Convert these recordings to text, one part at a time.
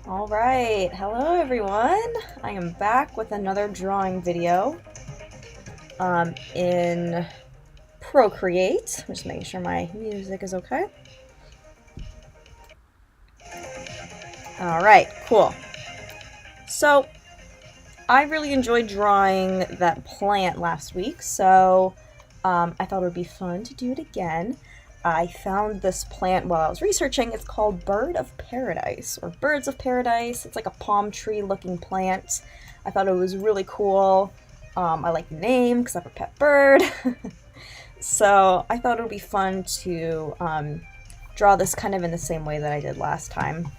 All right, hello everyone. I am back with another drawing video in Procreate. I'm just making sure my music is okay. All right, cool. So I really enjoyed drawing that plant last week, so I thought it would be fun to do it again. I found this plant while I was researching. It's called Bird of Paradise, or Birds of Paradise. It's like a palm tree looking plant. I thought it was really cool. I like the name because I have a pet bird. So I thought it would be fun to draw this kind of in the same way that I did last time.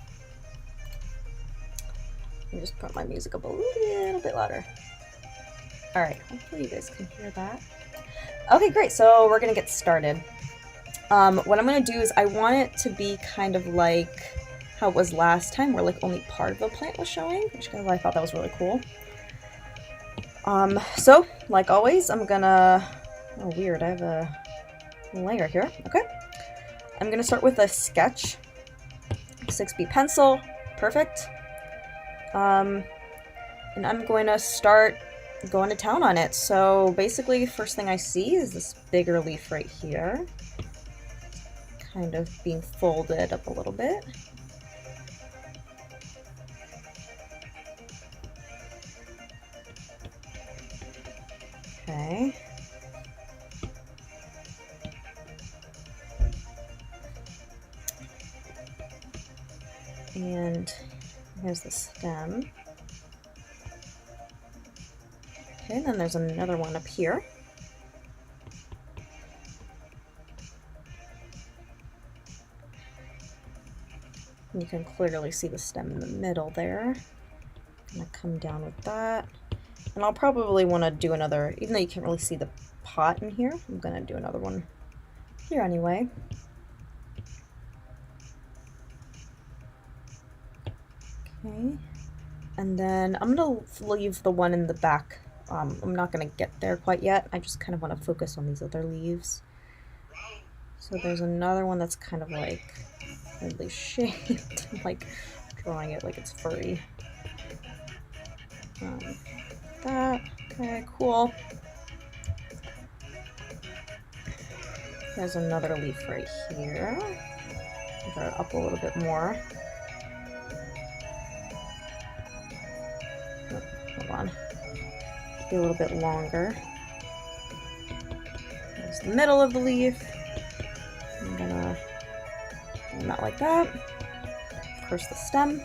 Let me just put my music up a little bit louder. All right, hopefully you guys can hear that. Okay, great, so we're gonna get started. What I'm going to do is I want it to be kind of like how it was last time, where like only part of the plant was showing, which I thought that was really cool. So, like always, I'm gonna... Oh, weird, I have a layer here. Okay. I'm gonna start with a sketch. 6B pencil. Perfect. And I'm going to start going to town on it. So basically, first thing I see is this bigger leaf right here. Kind of being folded up a little bit. Okay. And here's the stem. Okay, then there's another one up here. You can clearly see the stem in the middle there. I'm gonna come down with that. And I'll probably want to do another, even though you can't really see the pot in here, I'm gonna do another one here anyway. Okay. And then I'm gonna leave the one in the back. I'm not gonna get there quite yet. I just kind of want to focus on these other leaves. So there's another one that's kind of like weirdly shaped. I'm like drawing it like it's furry. That. Okay, cool. There's another leaf right here. Draw it up a little bit more. Oh, hold on. Be a little bit longer. There's the middle of the leaf. I'm gonna not like that. Of course, the stem.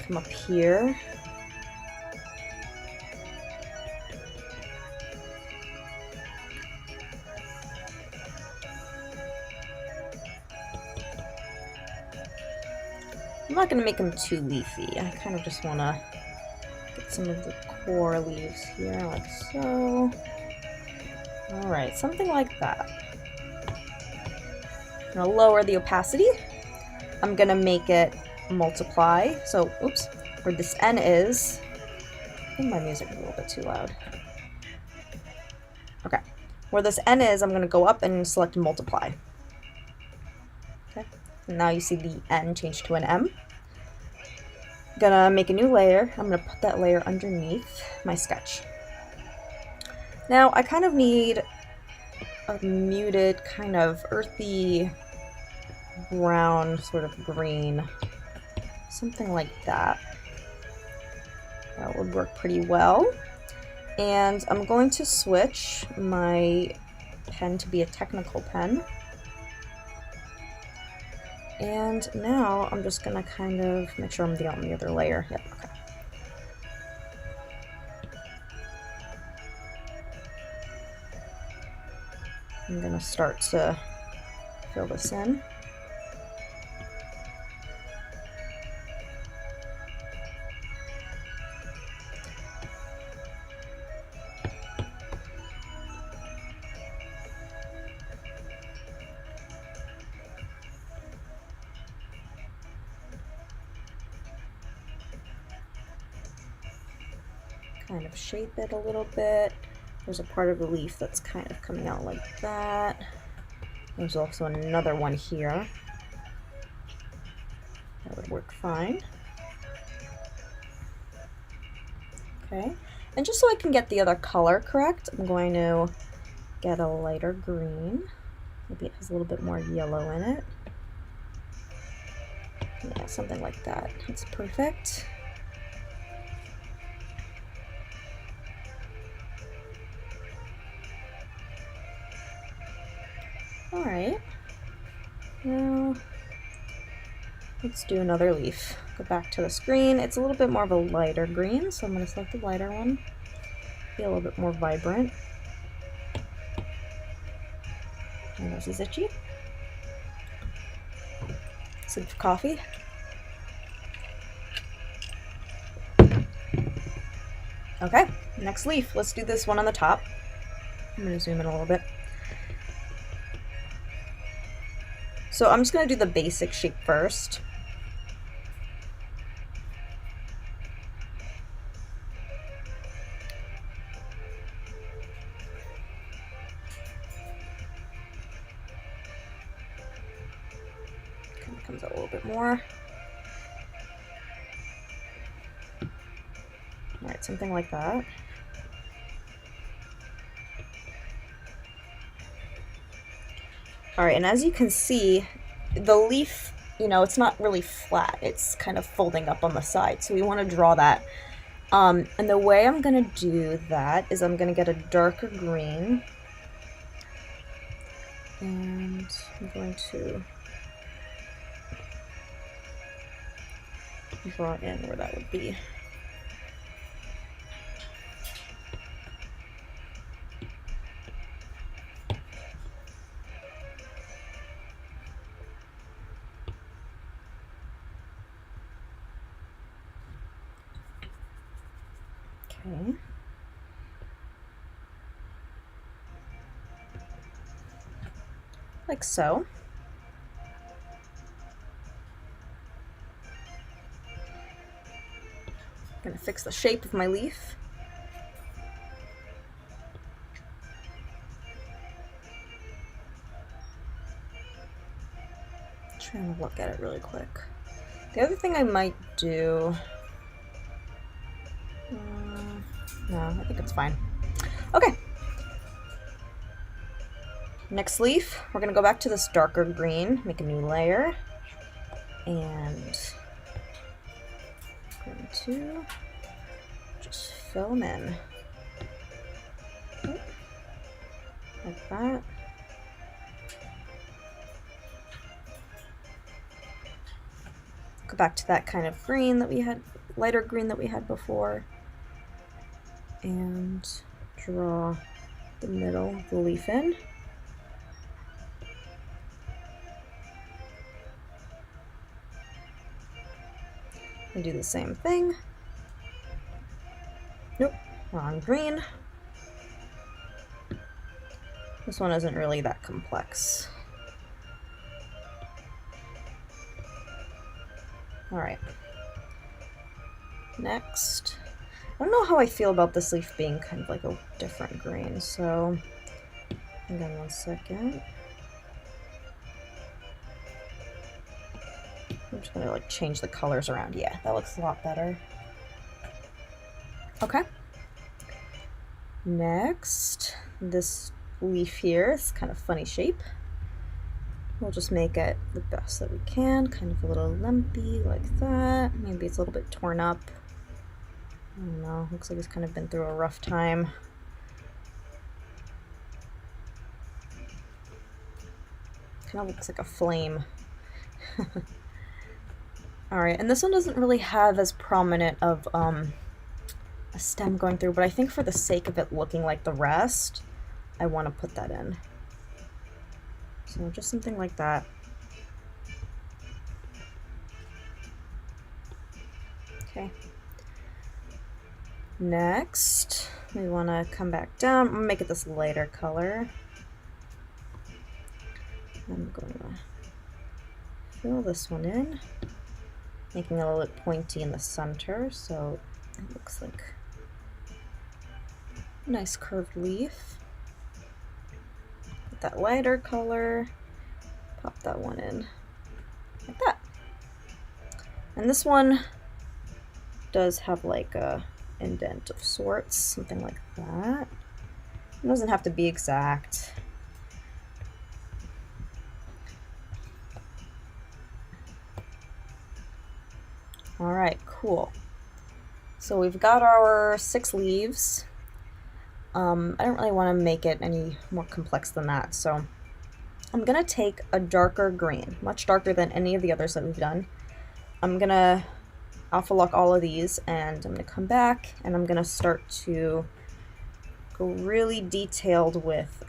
Come up here. I'm not going to make them too leafy. I kind of just want to get some of the core leaves here, like so. Alright, something like that. I'm going to lower the opacity. I'm going to make it multiply. So, oops, where this N is, I think my music is a little bit too loud. Okay, where this N is, I'm going to go up and select multiply. Okay, and now you see the N change to an M. Gonna make a new layer. I'm gonna put that layer underneath my sketch. Now I kind of need a muted, kind of earthy brown sort of green, something like that. That would work pretty well. And I'm going to switch my pen to be a technical pen. And now I'm just gonna kind of make sure I'm on the other layer. Yep, okay. I'm gonna start to fill this in. Kind of shape it a little bit. There's a part of the leaf that's kind of coming out like that. There's also another one here. That would work fine. Okay, and just so I can get the other color correct, I'm going to get a lighter green. Maybe it has a little bit more yellow in it. Yeah, something like that. That's perfect. All right. Now, let's do another leaf. Go back to the screen. It's a little bit more of a lighter green, so I'm going to select the lighter one. Be a little bit more vibrant. My nose is itchy. Sip of coffee. Okay, next leaf. Let's do this one on the top. I'm going to zoom in a little bit. So I'm just going to do the basic shape first. Kind of comes out a little bit more. All right, something like that. All right, and as you can see, the leaf, you know, it's not really flat. It's kind of folding up on the side. So we want to draw that. And the way I'm going to do that is I'm going to get a darker green. And I'm going to draw in where that would be. Okay. Like so. I'm going to fix the shape of my leaf. Trying to look at it really quick. The other thing I might do... no, I think it's fine. Okay. Next leaf, we're going to go back to this darker green, make a new layer, and I'm going to just fill them in. Like that. Go back to that kind of green that we had, lighter green that we had before, and draw the middle of the leaf in. And do the same thing. Nope, wrong green. This one isn't really that complex. All right. Next, I don't know how I feel about this leaf being kind of like a different green, so hang on 1 second. I'm just gonna like change the colors around. Yeah, that looks a lot better. Okay. Next, this leaf here is kind of funny shape. We'll just make it the best that we can, kind of a little lumpy like that. Maybe it's a little bit torn up. I don't know, looks like it's kind of been through a rough time. Kind of looks like a flame. Alright, and this one doesn't really have as prominent of a stem going through, but I think for the sake of it looking like the rest, I want to put that in. So just something like that. Okay. Next, we want to come back down. I'm going to make it this lighter color. I'm going to fill this one in, making it a little bit pointy in the center so it looks like a nice curved leaf. With that lighter color, pop that one in like that. And this one does have like a indent of sorts, something like that. It doesn't have to be exact. All right, cool. So we've got our 6 leaves. I don't really want to make it any more complex than that, so I'm gonna take a darker green, much darker than any of the others that we've done. I'm gonna alpha lock all of these, and I'm gonna come back and I'm gonna start to go really detailed with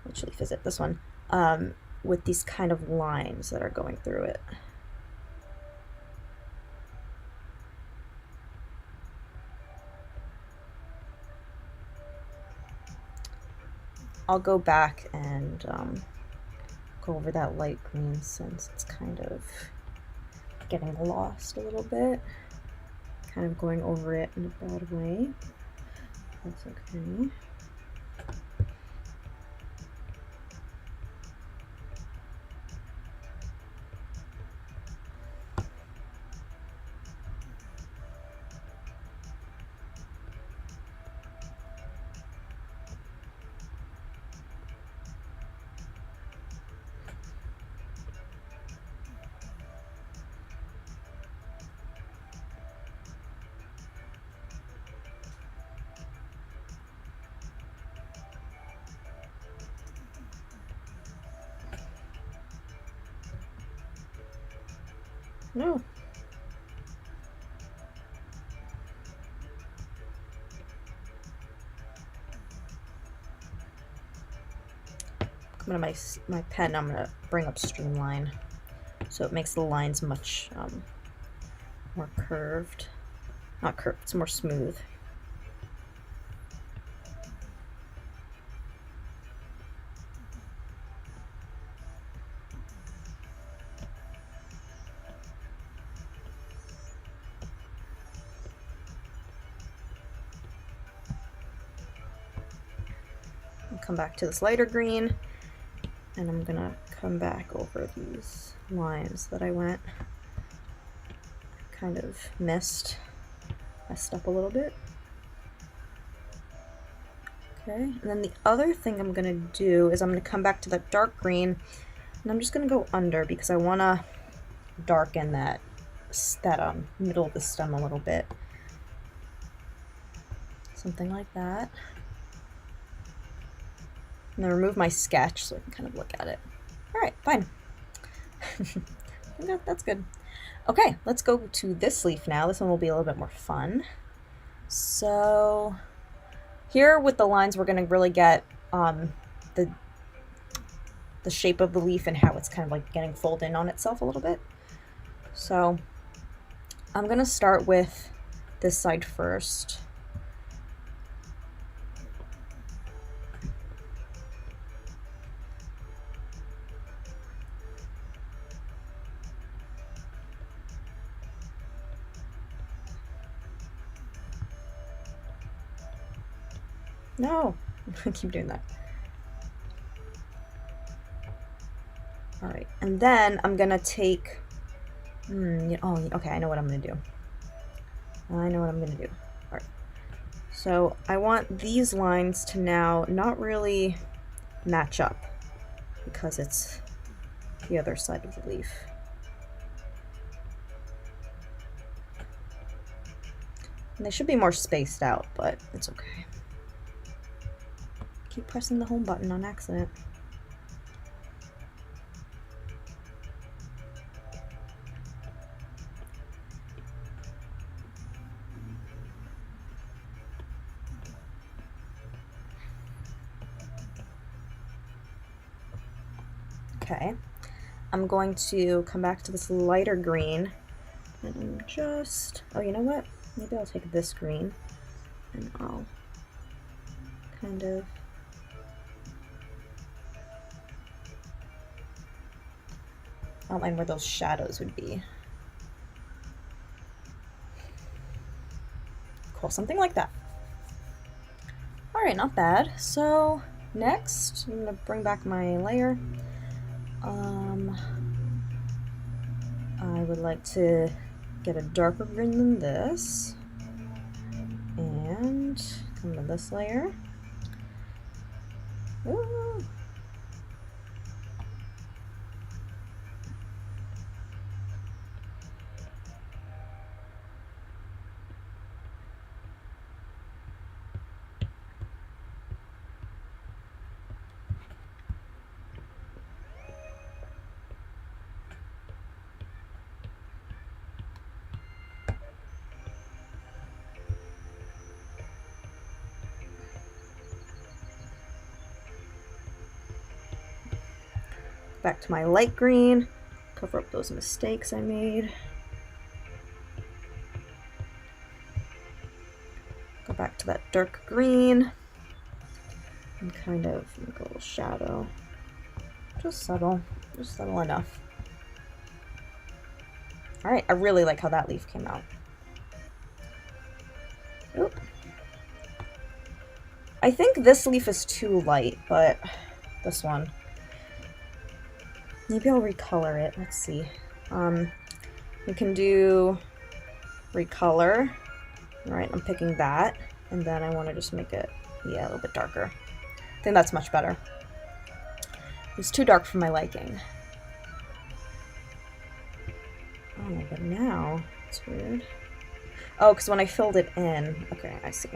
which leaf is it? This one. With these kind of lines that are going through it. I'll go back and go over that light green since it's kind of getting lost a little bit. Kind of going over it in a bad way. That's okay. No. Come to my pen, I'm gonna bring up streamline so it makes the lines much more curved. Not curved, it's more smooth. Come back to this lighter green, and I'm gonna come back over these lines that I kind of messed up a little bit. Okay, and then the other thing I'm gonna do is I'm gonna come back to that dark green, and I'm just gonna go under because I wanna darken that middle of the stem a little bit. Something like that. And then remove my sketch so I can kind of look at it. All right, fine. That's good. Okay, let's go to this leaf now. This one will be a little bit more fun. So here with the lines, we're going to really get the shape of the leaf and how it's kind of like getting folded in on itself a little bit. So I'm going to start with this side first. No, I keep doing that. All right, and then I'm gonna take, oh, okay, I know what I'm gonna do. All right, so I want these lines to now not really match up because it's the other side of the leaf. And they should be more spaced out, but it's okay. Keep pressing the home button on accident. Okay, I'm going to come back to this lighter green and just, oh, you know what? Maybe I'll take this green and I'll kind of outline where those shadows would be. Cool, something like that. All right, not bad. So Next, I'm gonna bring back my layer. I would like to get a darker green than this, and come to this layer. Ooh. Back to my light green, cover up those mistakes I made. Go back to that dark green and kind of make a little shadow. Just subtle enough. All right, I really like how that leaf came out. Oop. I think this leaf is too light, but this one. Maybe I'll recolor it. Let's see. We can do recolor. All right, I'm picking that. And then I want to just make it, yeah, a little bit darker. I think that's much better. It's too dark for my liking. Oh, but now it's weird. Oh, because when I filled it in. Okay, I see.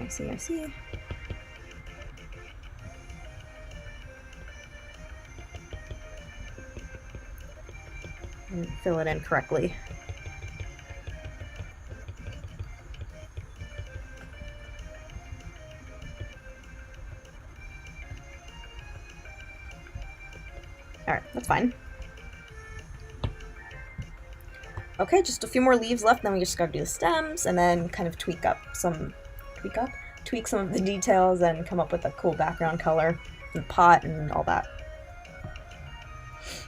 I didn't fill it in correctly. Alright, that's fine. Okay, just a few more leaves left, then we just gotta do the stems and then kind of tweak some of the details and come up with a cool background color and pot and all that.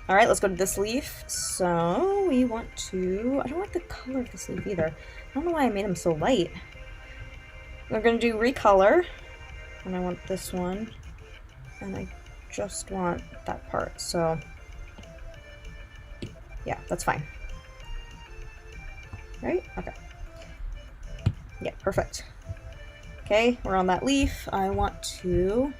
Alright, let's go to this leaf. So we want to, I don't like the color of this leaf either. I don't know why I made him so light. We're gonna do recolor, and I want this one, and I just want that part, so yeah, that's fine. Right? Okay. Yeah, perfect. Okay, we're on that leaf. I want to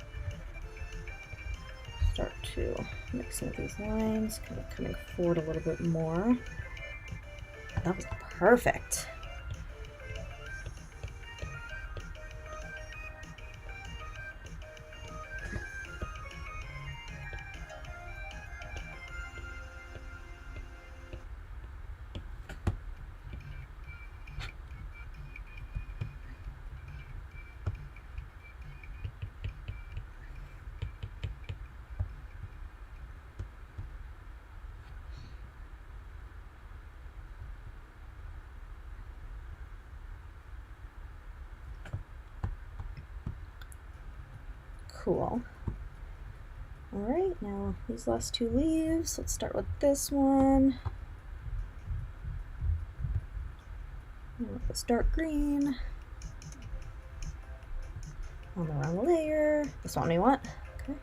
start to mix some of these lines, kind of coming forward a little bit more. That was perfect. Cool. Alright, now these last two leaves, let's start with this one. And with this dark green. On the wrong layer. This one we want. Okay.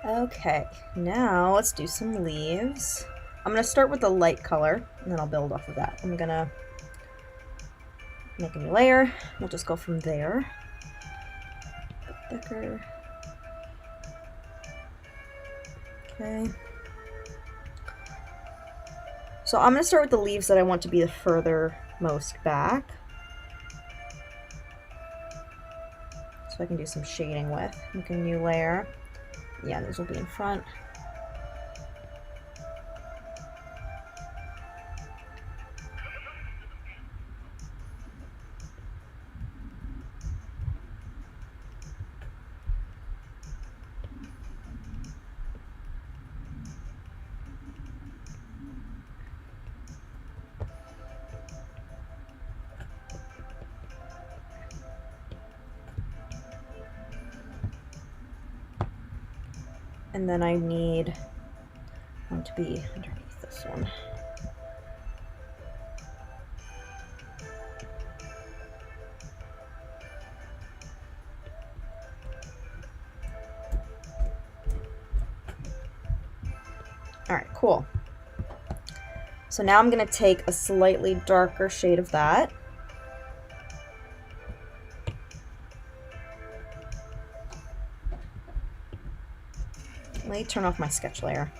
Okay, now let's do some leaves. I'm gonna start with the light color, and then I'll build off of that. I'm gonna make a new layer. We'll just go from there. Thicker. Okay. So I'm gonna start with the leaves that I want to be the furthermost back. So I can do some shading with. Make a new layer. Yeah, those will be in front. And then I need one to be underneath this one. All right, cool. So now I'm gonna take a slightly darker shade of that. Let me turn off my sketch layer.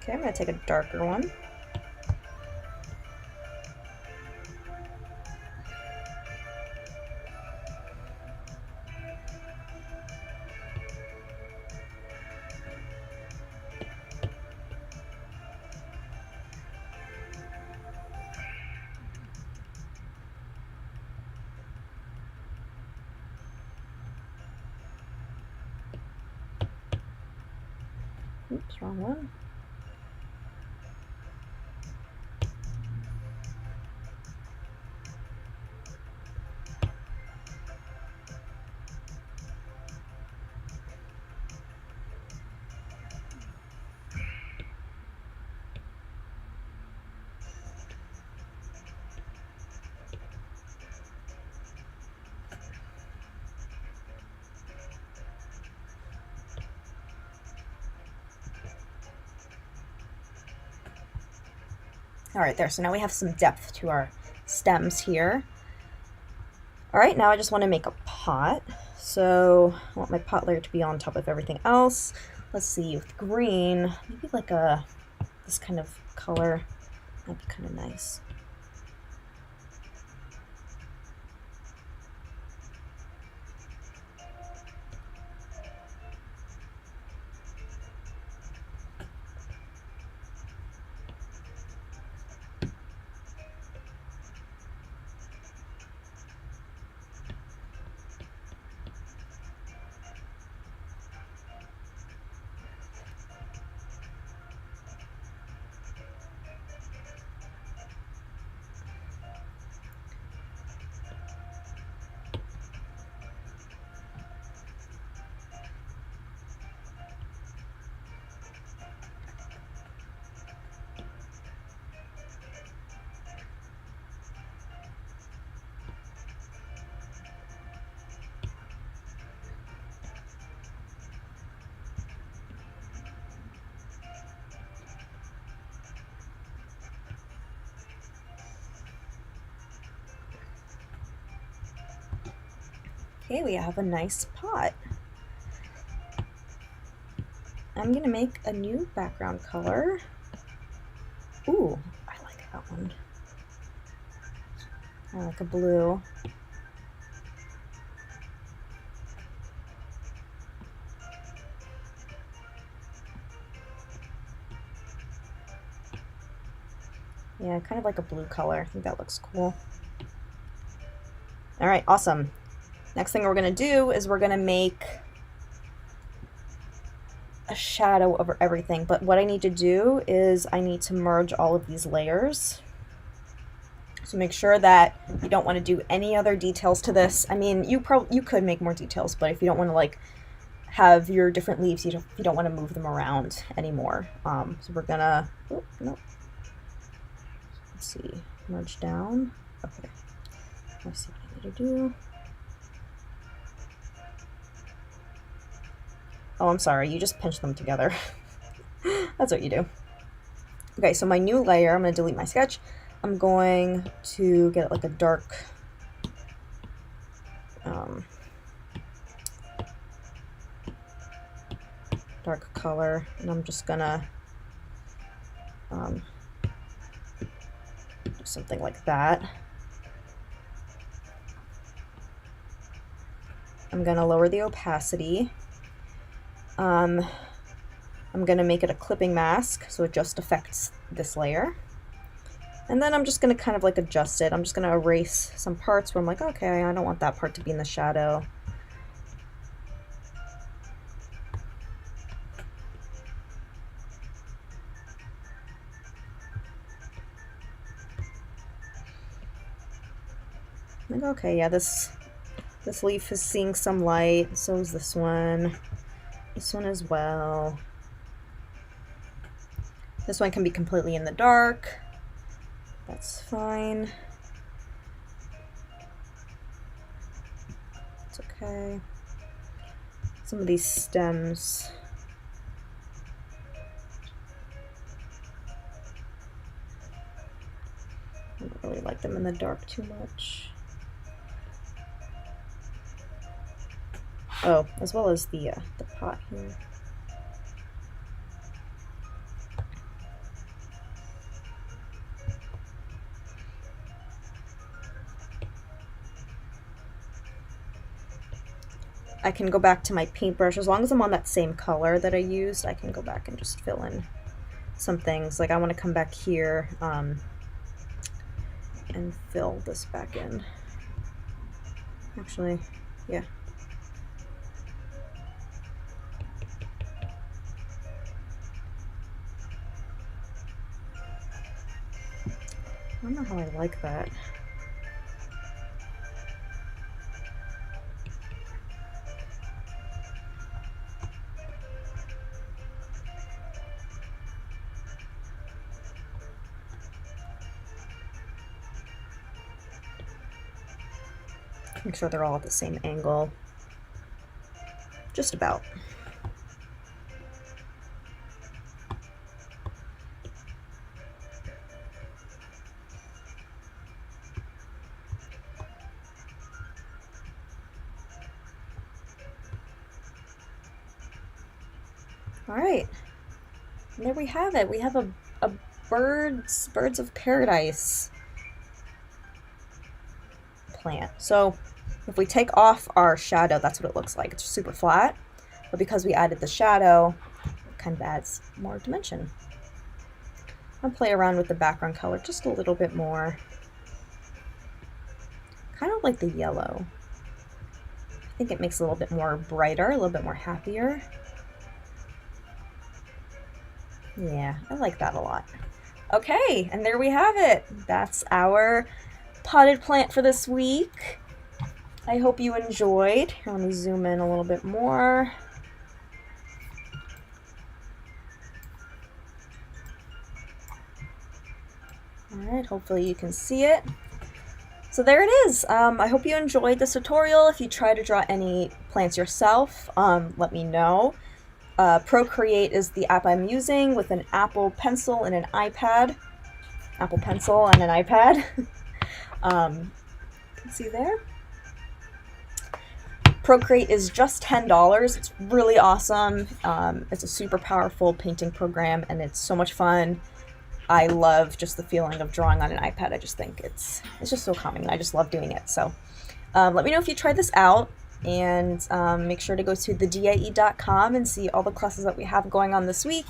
Okay, I'm gonna take a darker one. Oops, wrong one. All right, there. So now we have some depth to our stems here. All right, now I just want to make a pot. So I want my pot layer to be on top of everything else. Let's see, with green, maybe like this kind of color might be kind of nice. Okay, we have a nice pot. I'm gonna make a new background color. Ooh, I like that one. I like a blue. Yeah, kind of like a blue color. I think that looks cool. All right, awesome. Next thing we're gonna do is we're gonna make a shadow over everything, but what I need to do is I need to merge all of these layers. So make sure that you don't want to do any other details to this. I mean, you could make more details, but if you don't want to like have your different leaves, you don't want to move them around anymore. So we're gonna, oh, no. Let's see, merge down. Okay, let's see what I need to do. Oh, I'm sorry, you just pinch them together. That's what you do. Okay, so my new layer, I'm gonna delete my sketch. I'm going to get like a dark, dark color, and I'm just gonna do something like that. I'm gonna lower the opacity. I'm gonna make it a clipping mask so it just affects this layer. And then I'm just gonna kind of like adjust it. I'm just gonna erase some parts where I'm like, okay, I don't want that part to be in the shadow. Like, okay, yeah, this leaf is seeing some light, so is this one as well. This one can be completely in the dark. That's fine. It's okay. Some of these stems. I don't really like them in the dark too much. Oh, as well as the pot here. I can go back to my paintbrush. As long as I'm on that same color that I used, I can go back and just fill in some things. Like I want to come back here and fill this back in. Actually, yeah. I don't know how I like that. Make sure they're all at the same angle. Just about. All right, and there we have it. We have a birds of paradise plant. So if we take off our shadow, that's what it looks like. It's super flat, but because we added the shadow, it kind of adds more dimension. I'll play around with the background color just a little bit more. Kind of like the yellow. I think it makes it a little bit more brighter, a little bit more happier. Yeah, I like that a lot. Okay, and there we have it. That's our potted plant for this week. I hope you enjoyed. Here, let me zoom in a little bit more. All right, hopefully you can see it. So there it is. I hope you enjoyed this tutorial. If you try to draw any plants yourself, let me know. Procreate is the app I'm using with an Apple Pencil and an iPad. Apple Pencil and an iPad. See there? Procreate is just $10. It's really awesome. It's a super powerful painting program and it's so much fun. I love just the feeling of drawing on an iPad. I just think it's just so calming. I just love doing it. So let me know if you try this out. And make sure to go to thedie.com and see all the classes that we have going on this week.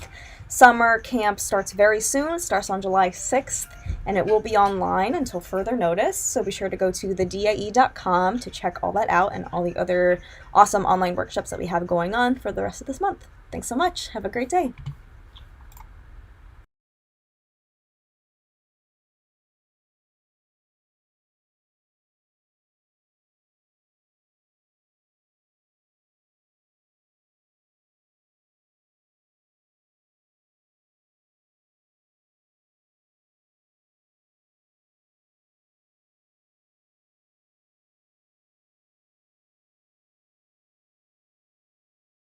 Summer camp starts very soon. It starts on July 6th. and it will be online until further notice, so be sure to go to thedie.com to check all that out and all the other awesome online workshops that we have going on for the rest of this month. Thanks so much. Have a great day.